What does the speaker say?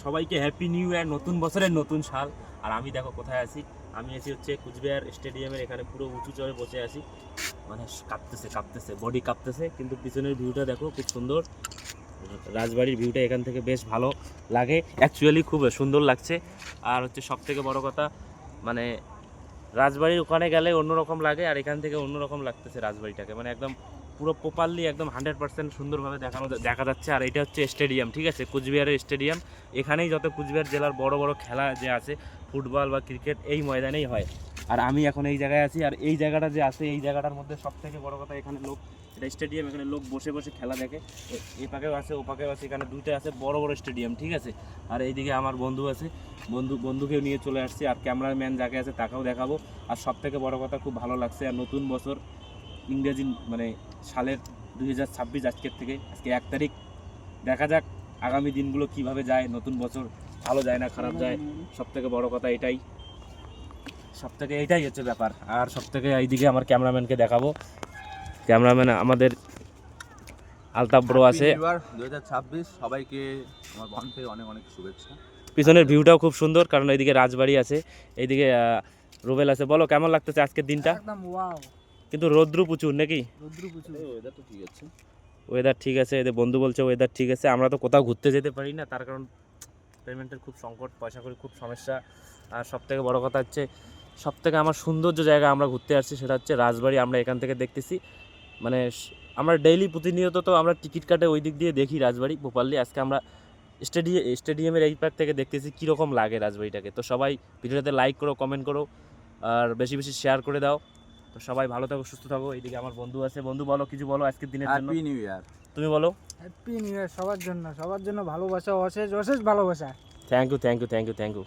সবাইকে happy new year, নতুন বছরের নতুন সাল। আর আমি দেখো কোথায় আছি, আমি আছি হচ্ছে কুচবিহার স্টেডিয়ামের এখানে, পুরো উঁচু চড়ে বসে আছি। মানে কাঁপতেছে বডি কাঁপতেছে, কিন্তু পিছনের ভিউটা দেখো খুব সুন্দর। রাজবাড়ির ভিউটা এখান থেকে বেশ ভালো লাগে, অ্যাকচুয়ালি খুব সুন্দর লাগছে। আর হচ্ছে সব থেকে বড় কথা, মানে রাজবাড়ির ওখানে গেলে অন্যরকম লাগে, আর এখান থেকে অন্যরকম লাগতেছে রাজবাড়িটাকে। মানে একদম পুরো প্রপারলি একদম 100% সুন্দরভাবে দেখা যাচ্ছে। আর এটা হচ্ছে স্টেডিয়াম, ঠিক আছে, কুচবিহারের স্টেডিয়াম। এখানেই যত কুচবিহার জেলার বড় বড় খেলা যে আছে, ফুটবল বা ক্রিকেট, এই ময়দানেই হয়। আর আমি এখন এই জায়গায় আছি, আর এই জায়গাটা যে আছে, এই জায়গাটার মধ্যে সব থেকে বড় কথা, এখানে লোক, এটা স্টেডিয়াম, এখানে লোক বসে বসে খেলা দেখে। এই পাকেও আছে, ও পাকেও আছে, এখানে দুইটা আছে বড় বড় স্টেডিয়াম, ঠিক আছে। আর এইদিকে আমার বন্ধু আছে, বন্ধুকেও নিয়ে চলে আসছি, আর ক্যামেরাম্যান যাকে আছে তাকেও দেখাবো। আর সব থেকে বড় কথা, খুব ভালো লাগছে। আর নতুন বছর, ইংরেজি মানে সালের 2026, আজকের থেকে, আজকে 1 তারিখ। দেখা যাক আগামী দিনগুলো কিভাবে যায়, নতুন বছর ভালো যায় না খারাপ যায়। সব থেকে বড় কথা এটাই, এটাই হচ্ছে ব্যাপার। আর সব থেকে এইদিকে আমার ক্যামেরাম্যানকে দেখাবো। ক্যামেরাম্যান আমাদের আলতাফ ব্রো আছে। 2026 সবাইকে আমার মন থেকে অনেক অনেক শুভেচ্ছা। পিছনের ভিউটাও খুব সুন্দর, কারণ এইদিকে রাজবাড়ি আছে, এইদিকে রুবেল আছে। বলো কেমন লাগতেছে আজকের দিনটা? একদম ওয়াও, কিন্তু রৌদ্রু প্রচুর নাকি? রৌদ্র প্রচুর। ওয়েদার তো ঠিক আছে। ওয়েদার ঠিক আছে, এদের বন্ধু বলছে ওয়েদার ঠিক আছে। আমরা তো কোথাও ঘুরতে যেতে পারি না, তার কারণ পেমেন্টের খুব সংকট, পয়সা করি খুব সমস্যা। আর সব থেকে বড়ো কথা হচ্ছে, সব থেকে আমার সৌন্দর্য জায়গা আমরা ঘুরতে আসছি, সেটা হচ্ছে রাজবাড়ি। আমরা এখান থেকে দেখতেছি, মানে আমরা ডেইলি প্রতিনিয়ত তো আমরা টিকিট কাটে ওই দিক দিয়ে দেখি রাজবাড়ি প্রপারলি। আজকে আমরা স্টেডিয়ামের এই পার থেকে দেখতেছি কীরকম লাগে রাজবাড়িটাকে। তো সবাই ভিডিওটাতে লাইক করো, কমেন্ট করো, আর বেশি বেশি শেয়ার করে দাও। তো সবাই ভালো থাকো, সুস্থ থাকো। এইদিকে আমার বন্ধু আছে, বন্ধু বলো, কিছু বলো আজকের দিনের জন্য। Happy new year. তুমি বলো। হ্যাপি নিউ ইয়ার সবার জন্য, ভালোবাসা, অশেষ অশেষ ভালোবাসা। Thank you.